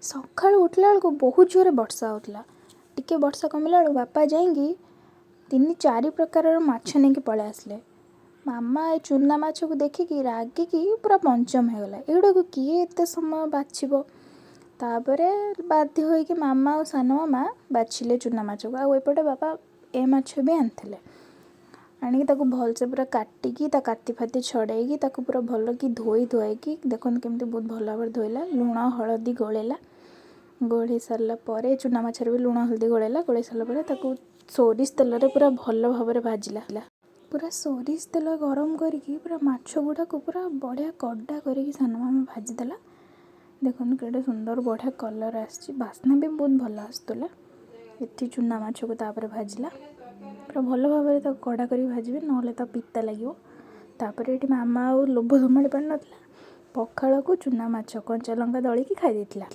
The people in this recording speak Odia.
ସକାଳୁ ଉଠିଲା ବେଳକୁ ବହୁତ ଜୋରେ ବର୍ଷା ହେଉଥିଲା। ଟିକେ ବର୍ଷା କମିଲା ବେଳକୁ ବାପା ଯାଇକି 3-4 ପ୍ରକାରର ମାଛ ନେଇକି ପଳେଇ ଆସିଲେ। ମାମା ଏ ଚୁନା ମାଛକୁ ଦେଖିକି ରାଗିକି ପୁରା ପଞ୍ଚମ ହେଇଗଲା, ଏଗୁଡ଼ାକୁ କିଏ ଏତେ ସମୟ ବାଛିବ। ତାପରେ ବାଧ୍ୟ ହୋଇକି ମାମା ଆଉ ସାନ ମାମା ବାଛିଲେ ଚୁନା ମାଛକୁ। ଆଉ ଏପଟେ ବାପା ଏ ମାଛ ବି ଆଣିଥିଲେ। ଆଣିକି ତାକୁ ଭଲସେ ପୁରା କାଟିକି ତା କାତି ଫାତି ଛଡ଼େଇକି ତାକୁ ପୁରା ଭଲ କି ଧୋଇକି ଦେଖନ୍ତୁ କେମିତି ବହୁତ ଭଲ ଭାବରେ ଧୋଇଲା। ଲୁଣ ହଳଦୀ ଗୋଳେଇଲା। ଗୋଳେଇ ସାରିଲା ପରେ ଚୁନା ମାଛରେ ବି ଲୁଣ ହଳଦୀ ଗୋଳେଇଲା। ଗୋଳେଇ ସାରିଲା ପରେ ତାକୁ ସୋରିଷ ତେଲରେ ପୁରା ଭଲ ଭାବରେ ଭାଜିଲା। ପୁରା ସୋରିଷ ତେଲ ଗରମ କରିକି ପୁରା ମାଛ ଗୁଡ଼ାକୁ ପୁରା ବଢ଼ିଆ କଡ଼ା କରିକି ସାନ ମାମା ଭାଜିଦେଲା। ଦେଖନ୍ତୁ କେଡ଼େ ସୁନ୍ଦର ବଢ଼ିଆ କଲର୍ ଆସିଛି, ବାସ୍ନା ବି ବହୁତ ଭଲ ଆସୁଥିଲା। ଏଠି ଚୁନା ମାଛକୁ ତାପରେ ଭାଜିଲା, ପୁରା ଭଲ ଭାବରେ ତାକୁ କଡ଼ା କରିକି ଭାଜିବେ, ନହେଲେ ତା ପିତା ଲାଗିବ। ତାପରେ ଏଠି ମାମା ଆଉ ଲୋଭ ସମ୍ଭାଳି ପାରିନଥିଲା, ପଖାଳକୁ ଚୁନା ମାଛ କଞ୍ଚା ଲଙ୍କା ଦଳିକି ଖାଇ ଦେଇଥିଲା।